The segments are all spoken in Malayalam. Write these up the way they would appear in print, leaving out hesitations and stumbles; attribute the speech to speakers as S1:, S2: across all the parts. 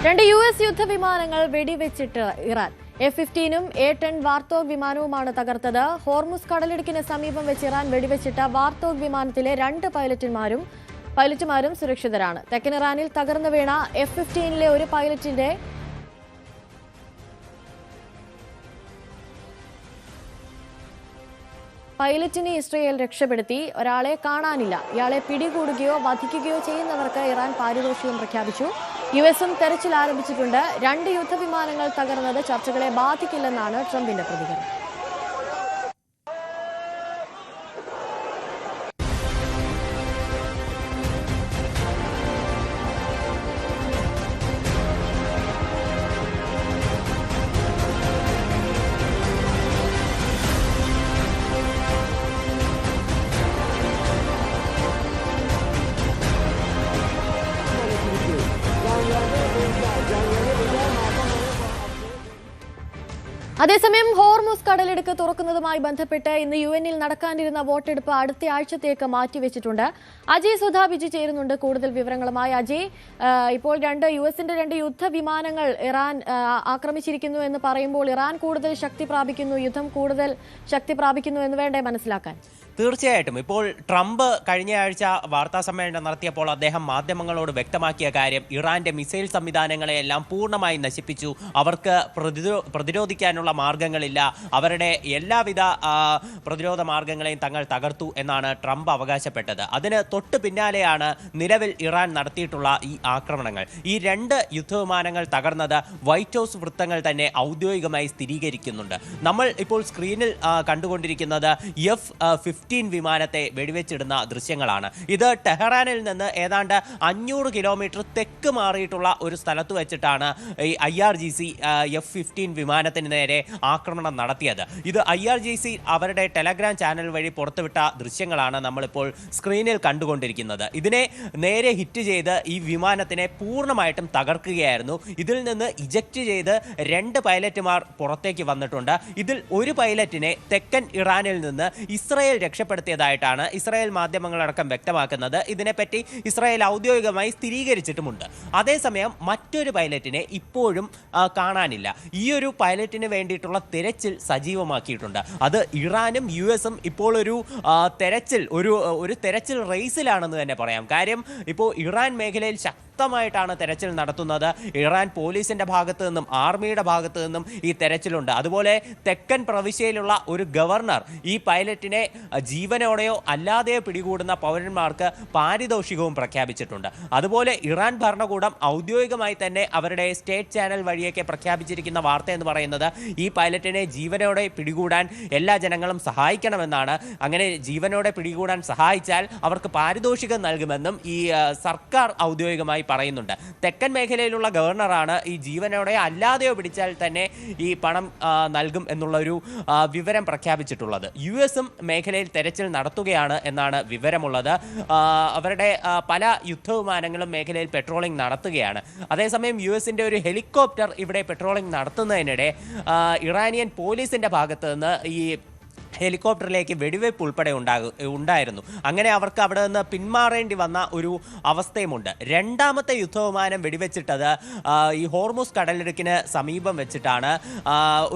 S1: രണ്ട് US യുദ്ധവിമാനങ്ങൾ വെടിവെച്ചിട്ട് ഇറാൻ. F-15ഉം A-10 വാർത്തോഗ് വിമാനവുമാണ് തകർത്തത്. ഹോർമുസ് കടലിടുക്കിന് സമീപം വെച്ച് ഇറാൻ വെടിവെച്ചിട്ട വാർത്തോഗ് വിമാനത്തിലെ 2 പൈലറ്റുമാരും സുരക്ഷിതരാണ്. തെക്കൻ ഇറാനിൽ തകർന്നു വീണ F-15ലെ ഒരു പൈലറ്റിനെ ഇസ്രയേൽ രക്ഷപ്പെടുത്തി. ഒരാളെ കാണാനില്ല. ഇയാളെ പിടികൂടുകയോ വധിക്കുകയോ ചെയ്യുന്നവർക്ക് ഇറാൻ പാരിതോഷികം പ്രഖ്യാപിച്ചു. യുഎസും തെരച്ചിൽ ആരംഭിച്ചിട്ടുണ്ട്. 2 യുദ്ധവിമാനങ്ങൾ തകർന്നത് ചർച്ചകളെ ബാധിക്കില്ലെന്നാണ് ട്രംപിന്റെ പ്രതികരണം. അതേസമയം ഹോർമുസ് കടലിടുക്ക് തുറക്കുന്നതുമായി ബന്ധപ്പെട്ട് ഇന്ന് UN-ൽ നടക്കാനിരുന്ന വോട്ടെടുപ്പ് അടുത്ത ആഴ്ചത്തേക്ക് മാറ്റിവെച്ചിട്ടുണ്ട്. അജയ് സുധാ ബിജി ചേരുന്നുണ്ട് കൂടുതൽ വിവരങ്ങളുമായി. അജയ്, ഇപ്പോൾ US-ന്റെ 2 യുദ്ധവിമാനങ്ങൾ ഇറാൻ ആക്രമിച്ചിരിക്കുന്നു എന്ന് പറയുമ്പോൾ ഇറാൻ കൂടുതൽ ശക്തി പ്രാപിക്കുന്നു, യുദ്ധം കൂടുതൽ ശക്തി പ്രാപിക്കുന്നു എന്ന് വേണ്ടേ മനസ്സിലാക്കാൻ?
S2: തീർച്ചയായിട്ടും. ഇപ്പോൾ ട്രംപ് കഴിഞ്ഞ ആഴ്ച വാർത്താ സമ്മേളനം നടത്തിയപ്പോൾ അദ്ദേഹം മാധ്യമങ്ങളോട് വ്യക്തമാക്കിയ കാര്യം ഇറാന്റെ മിസൈൽ സംവിധാനങ്ങളെയെല്ലാം പൂർണ്ണമായി നശിപ്പിച്ചു. അവർക്ക് പ്രതിരോധിക്കാനുള്ള മാർഗങ്ങളില്ല, അവരുടെ എല്ലാവിധ പ്രതിരോധ മാർഗങ്ങളെയും തങ്ങൾ തകർത്തു എന്നാണ് ട്രംപ് അവകാശപ്പെട്ടത്. അതിന് തൊട്ട് പിന്നാലെയാണ് നിലവിൽ ഇറാൻ നടത്തിയിട്ടുള്ള ഈ ആക്രമണങ്ങൾ. ഈ 2 യുദ്ധവിമാനങ്ങൾ തകർന്നത് വൈറ്റ് ഹൗസ് വൃത്തങ്ങൾ തന്നെ ഔദ്യോഗികമായി സ്ഥിരീകരിക്കുന്നുണ്ട്. നമ്മൾ ഇപ്പോൾ സ്ക്രീനിൽ കണ്ടുകൊണ്ടിരിക്കുന്നത് F-15 വിമാനത്തെ വെടിവെച്ചിടുന്ന ദൃശ്യങ്ങളാണ്. ഇത് ടെഹ്റാനിൽ നിന്ന് ഏതാണ്ട് 500 കിലോമീറ്റർ തെക്ക് മാറിയിട്ടുള്ള ഒരു സ്ഥലത്ത് വെച്ചിട്ടാണ് ഈ IRGC F-15 വിമാനത്തിന് നേരെ ആക്രമണം നടത്തിയത്. ഇത് IRGC അവരുടെ ടെലഗ്രാം ചാനൽ വഴി പുറത്തുവിട്ട ദൃശ്യങ്ങളാണ് നമ്മളിപ്പോൾ സ്ക്രീനിൽ കണ്ടുകൊണ്ടിരിക്കുന്നത്. ഇതിനെ നേരെ ഹിറ്റ് ചെയ്ത് ഈ വിമാനത്തിനെ പൂർണ്ണമായിട്ടും തകർക്കുകയായിരുന്നു. ഇതിൽ നിന്ന് ഇജക്റ്റ് ചെയ്ത് 2 പൈലറ്റുമാർ പുറത്തേക്ക് വന്നിട്ടുണ്ട്. ഇതിൽ ഒരു പൈലറ്റിനെ തെക്കൻ ഇറാനിൽ നിന്ന് ഇസ്രയേൽ രക്ഷപ്പെടുത്തിയതായിട്ടാണ് ഇസ്രായേൽ മാധ്യമങ്ങളടക്കം വ്യക്തമാക്കുന്നത്. ഇതിനെപ്പറ്റി ഇസ്രായേൽ ഔദ്യോഗികമായി സ്ഥിരീകരിച്ചിട്ടുമുണ്ട്. അതേസമയം മറ്റൊരു പൈലറ്റിനെ ഇപ്പോഴും കാണാനില്ല. ഈ ഒരു പൈലറ്റിന് വേണ്ടിയിട്ടുള്ള തെരച്ചിൽ സജീവമാക്കിയിട്ടുണ്ട്. അത് ഇറാനും US-ഉം ഇപ്പോൾ ഒരു തെരച്ചിൽ റേസിലാണെന്ന് തന്നെ പറയാം. കാര്യം ഇപ്പോൾ ഇറാൻ മേഖലയിൽ ശക്തമായിട്ടാണ് തെരച്ചിൽ നടത്തുന്നത്. ഇറാൻ പോലീസിന്റെ ഭാഗത്തു നിന്നും ആർമിയുടെ ഭാഗത്തു നിന്നും ഈ തെരച്ചിലുണ്ട്. അതുപോലെ തെക്കൻ പ്രവിശ്യയിലുള്ള ഒരു ഗവർണർ ഈ പൈലറ്റിനെ ജീവനോടെയോ അല്ലാതെയോ പിടികൂടുന്ന പൗരന്മാർക്ക് പാരിതോഷികവും പ്രഖ്യാപിച്ചിട്ടുണ്ട്. അതുപോലെ ഇറാൻ ഭരണകൂടം ഔദ്യോഗികമായി തന്നെ അവരുടെ സ്റ്റേറ്റ് ചാനൽ വഴിയൊക്കെ പ്രഖ്യാപിച്ചിരിക്കുന്ന വാർത്ത എന്ന് പറയുന്നത് ഈ പൈലറ്റിനെ ജീവനോടെ പിടികൂടാൻ എല്ലാ ജനങ്ങളും സഹായിക്കണമെന്നാണ്. അങ്ങനെ ജീവനോടെ പിടികൂടാൻ സഹായിച്ചാൽ അവർക്ക് പാരിതോഷികം നൽകുമെന്നും ഈ സർക്കാർ ഔദ്യോഗികമായി പറയുന്നുണ്ട്. തെക്കൻ മേഖലയിലുള്ള ഗവർണറാണ് ഈ ജീവനോടെ അല്ലാതെയോ പിടിച്ചാൽ തന്നെ ഈ പണം നൽകും എന്നുള്ളൊരു വിവരം പ്രഖ്യാപിച്ചിട്ടുള്ളത്. US-ഉം മേഖലയിൽ തെരച്ചിൽ നടത്തുകയാണ് എന്നാണ് വിവരമുള്ളത്. അവരുടെ പല യുദ്ധവിമാനങ്ങളും മേഖലയിൽ പെട്രോളിംഗ് നടത്തുകയാണ്. അതേസമയം US-ന്റെ ഒരു ഹെലികോപ്റ്റർ ഇവിടെ പെട്രോളിംഗ് നടത്തുന്നതിനിടെ ഇറാനിയൻ പോലീസിന്റെ ഭാഗത്ത് നിന്ന് ഈ ഹെലികോപ്റ്ററിലേക്ക് വെടിവയ്പ് ഉൾപ്പെടെ ഉണ്ടായിരുന്നു. അങ്ങനെ അവർക്ക് അവിടെ നിന്ന് പിന്മാറേണ്ടി വന്ന ഒരു അവസ്ഥയുമുണ്ട്. 2ാമത്തെ യുദ്ധവിമാനം വെടിവെച്ചിട്ടത് ഈ ഹോർമുസ് കടലിടുക്കിന് സമീപം വെച്ചിട്ടാണ്.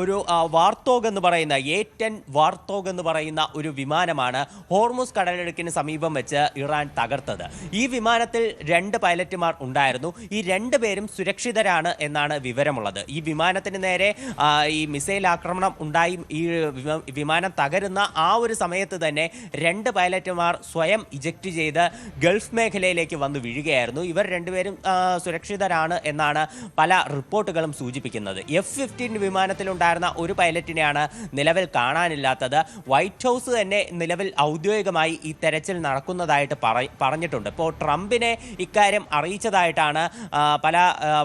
S2: ഒരു വാർത്തോഗ് എന്ന് പറയുന്ന A-10 വാർത്തോഗ് എന്ന് പറയുന്ന ഒരു വിമാനമാണ് ഹോർമുസ് കടലിടുക്കിന് സമീപം വെച്ച് ഇറാൻ തകർത്തത്. ഈ വിമാനത്തിൽ 2 പൈലറ്റുമാർ ഉണ്ടായിരുന്നു. ഈ 2 പേരും സുരക്ഷിതരാണ് എന്നാണ് വിവരമുള്ളത്. ഈ വിമാനത്തിന് നേരെ ഈ മിസൈൽ ആക്രമണം ഉണ്ടായി. ഈ വിമാനം തകരുന്ന ആ ഒരു സമയത്ത് തന്നെ 2 പൈലറ്റുമാർ സ്വയം ഇജക്റ്റ് ചെയ്ത് ഗൾഫ് മേഖലയിലേക്ക് വന്നു വീഴുകയായിരുന്നു. ഇവർ 2 പേരും സുരക്ഷിതരാണ് എന്നാണ് പല റിപ്പോർട്ടുകളും സൂചിപ്പിക്കുന്നത്. F-15 വിമാനത്തിലുണ്ടായിരുന്ന ഒരു പൈലറ്റിനെയാണ് നിലവിൽ കാണാനില്ലാത്തത്. വൈറ്റ് ഹൗസ് തന്നെ നിലവിൽ ഔദ്യോഗികമായി ഈ തെരച്ചിൽ നടക്കുന്നതായിട്ട് പറഞ്ഞിട്ടുണ്ട്. ഇപ്പോൾ ട്രംപിനെ ഇക്കാര്യം അറിയിച്ചതായിട്ടാണ് പല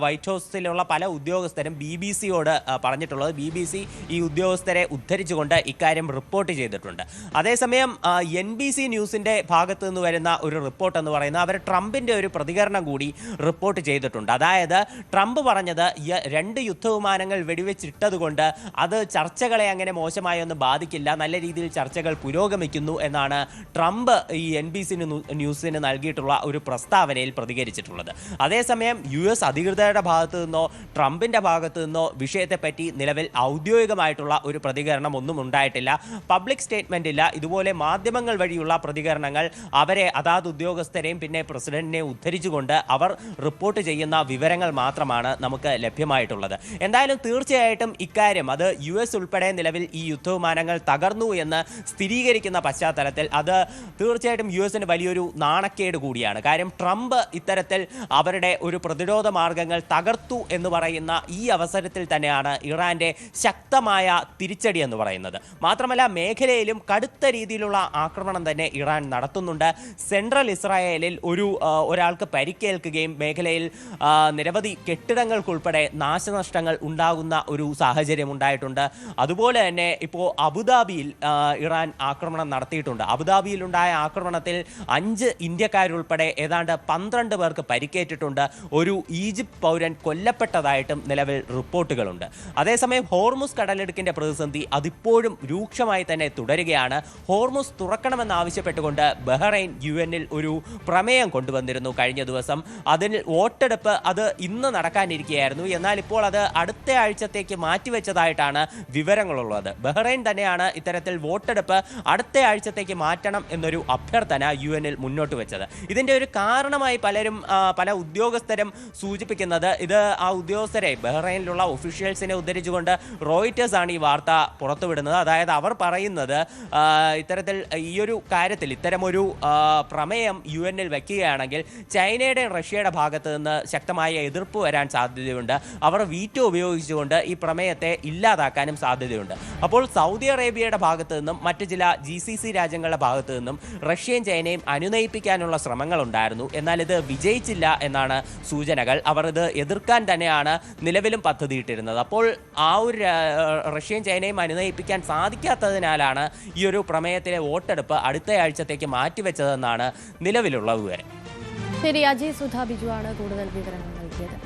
S2: വൈറ്റ് ഹൗസിലുള്ള പല ഉദ്യോഗസ്ഥരും BBC-യോട് പറഞ്ഞിട്ടുള്ളത്. BBC ഈ ഉദ്യോഗസ്ഥരെ ഉദ്ധരിച്ചുകൊണ്ട് ഇക്കാര്യം റിപ്പോർട്ട് റിപ്പോർട്ട് ചെയ്തിട്ടുണ്ട്. അതേസമയം NBC ന്യൂസിൻ്റെ ഭാഗത്തു നിന്ന് വരുന്ന ഒരു റിപ്പോർട്ട് എന്ന് പറയുന്നത് അവർ ട്രംപിൻ്റെ ഒരു പ്രതികരണം കൂടി റിപ്പോർട്ട് ചെയ്തിട്ടുണ്ട്. അതായത് ട്രംപ് പറഞ്ഞത് 2 യുദ്ധവിമാനങ്ങൾ വെടിവെച്ചിട്ടതുകൊണ്ട് അത് ചർച്ചകളെ അങ്ങനെ മോശമായി ഒന്നും ബാധിക്കില്ല, നല്ല രീതിയിൽ ചർച്ചകൾ പുരോഗമിക്കുന്നു എന്നാണ് ട്രംപ് ഈ NBC ന്യൂസിന് നൽകിയിട്ടുള്ള ഒരു പ്രസ്താവനയിൽ പ്രതികരിച്ചിട്ടുള്ളത്. അതേസമയം US അധികൃതരുടെ ഭാഗത്തു നിന്നോ ട്രംപിൻ്റെ ഭാഗത്തു നിന്നോ വിഷയത്തെപ്പറ്റി നിലവിൽ ഔദ്യോഗികമായിട്ടുള്ള ഒരു പ്രതികരണം ഒന്നും ഉണ്ടായിട്ടില്ല. പബ്ലിക് സ്റ്റേറ്റ്മെന്റ് ഇല്ല. ഇതുപോലെ മാധ്യമങ്ങൾ വഴിയുള്ള പ്രതികരണങ്ങൾ അവരെ അതാത് ഉദ്യോഗസ്ഥരെയും പിന്നെ പ്രസിഡന്റിനെ ഉദ്ധരിച്ചുകൊണ്ട് അവർ റിപ്പോർട്ട് ചെയ്യുന്ന വിവരങ്ങൾ മാത്രമാണ് നമുക്ക് ലഭ്യമായിട്ടുള്ളത്. എന്തായാലും തീർച്ചയായിട്ടും ഇക്കാര്യം അത് US ഉൾപ്പെടെ നിലവിൽ ഈ യുദ്ധവിമാനങ്ങൾ തകർന്നു എന്ന് സ്ഥിരീകരിക്കുന്ന പശ്ചാത്തലത്തിൽ അത് തീർച്ചയായിട്ടും US-ന് വലിയൊരു നാണക്കേട് കൂടിയാണ്. കാര്യം ട്രംപ് ഇത്തരത്തിൽ അവരുടെ ഒരു പ്രതിരോധ മാർഗങ്ങൾ തകർത്തു എന്ന് പറയുന്ന ഈ അവസരത്തിൽ തന്നെയാണ് ഇറാന്റെ ശക്തമായ തിരിച്ചടി എന്ന് പറയുന്നത്. മാത്രമല്ല മേഖലയിലും കടുത്ത രീതിയിലുള്ള ആക്രമണം തന്നെ ഇറാൻ നടത്തുന്നുണ്ട്. സെൻട്രൽ ഇസ്രായേലിൽ ഒരാൾക്ക് പരിക്കേൽക്കുകയും മേഖലയിൽ നിരവധി കെട്ടിടങ്ങൾക്കുൾപ്പെടെ നാശനഷ്ടങ്ങൾ ഉണ്ടാകുന്ന ഒരു സാഹചര്യം ഉണ്ടായിട്ടുണ്ട്. അതുപോലെ തന്നെ ഇപ്പോൾ അബുദാബിയിൽ ഇറാൻ ആക്രമണം നടത്തിയിട്ടുണ്ട്. അബുദാബിയിലുണ്ടായ ആക്രമണത്തിൽ 5 ഇന്ത്യക്കാരുൾപ്പെടെ ഏതാണ്ട് 12 പേർക്ക് പരിക്കേറ്റിട്ടുണ്ട്. ഒരു ഈജിപ്ത് പൗരൻ കൊല്ലപ്പെട്ടതായിട്ടും നിലവിൽ റിപ്പോർട്ടുകളുണ്ട്. അതേസമയം ഹോർമുസ് കടലിടുക്കിന്റെ പ്രതിസന്ധി അതിപ്പോഴും രൂക്ഷമായി തന്നെ തുടരുകയാണ്. ഹോർമുസ് തുറക്കണമെന്നാവശ്യപ്പെട്ടുകൊണ്ട് ബഹ്റൈൻ UN-ൽ ഒരു പ്രമേയം കൊണ്ടുവന്നിരുന്നു കഴിഞ്ഞ ദിവസം. അതിൽ വോട്ടെടുപ്പ് അത് ഇന്ന് നടക്കാനിരിക്കുകയായിരുന്നു. എന്നാൽ ഇപ്പോൾ അത് അടുത്ത ആഴ്ചത്തേക്ക് മാറ്റിവെച്ചതായിട്ടാണ് വിവരങ്ങളുള്ളത്. ബഹ്റൈൻ തന്നെയാണ് ഇത്തരത്തിൽ വോട്ടെടുപ്പ് അടുത്ത ആഴ്ചത്തേക്ക് മാറ്റണം എന്നൊരു അഭ്യർത്ഥന UN-ൽ മുന്നോട്ട് വെച്ചത്. ഇതിൻ്റെ ഒരു കാരണമായി പല ഉദ്യോഗസ്ഥരും സൂചിപ്പിക്കുന്നത് ഇത് ആ ഉദ്യോഗസ്ഥരെ ബഹ്റൈനിലുള്ള ഒഫീഷ്യൽസിനെ ഉദ്ധരിച്ചുകൊണ്ട് റോയിറ്റേഴ്സ് ആണ് ഈ വാർത്ത പുറത്തുവിടുന്നത്. അതായത് അവർ പറയുന്നത് ഇത്തരത്തിൽ ഈയൊരു കാര്യത്തിൽ ഇത്തരമൊരു പ്രമേയം UN-ൽ വയ്ക്കുകയാണെങ്കിൽ ചൈനയുടെ റഷ്യയുടെ ഭാഗത്ത് നിന്ന് ശക്തമായ എതിർപ്പ് വരാൻ സാധ്യതയുണ്ട്. അവർ വീറ്റോ ഉപയോഗിച്ചുകൊണ്ട് ഈ പ്രമേയത്തെ ഇല്ലാതാക്കാനും സാധ്യതയുണ്ട്. അപ്പോൾ സൗദി അറേബ്യയുടെ ഭാഗത്തു നിന്നും മറ്റ് ചില GCC രാജ്യങ്ങളുടെ ഭാഗത്തു നിന്നും റഷ്യയും ചൈനയും അനുനയിപ്പിക്കാനുള്ള ശ്രമങ്ങളുണ്ടായിരുന്നു. എന്നാൽ ഇത് വിജയിച്ചില്ല എന്നാണ് സൂചനകൾ. അവർ ഇത് എതിർക്കാൻ തന്നെയാണ് നിലവിലും പദ്ധതിയിട്ടിരുന്നത്. അപ്പോൾ ആ ഒരു റഷ്യയും ചൈനയും അനുനയിപ്പിക്കാൻ സാധിക്കാത്തതിനാലാണ് ഈ ഒരു പ്രമേയത്തിലെ വോട്ടെടുപ്പ് അടുത്ത ആഴ്ചത്തേക്ക് മാറ്റിവെച്ചതെന്നാണ് നിലവിലുള്ള വിവരം.
S1: ശരി, അജയ് സുധ ബിജു ആണ് കൂടുതൽ വിവരങ്ങൾ നൽകിയത്.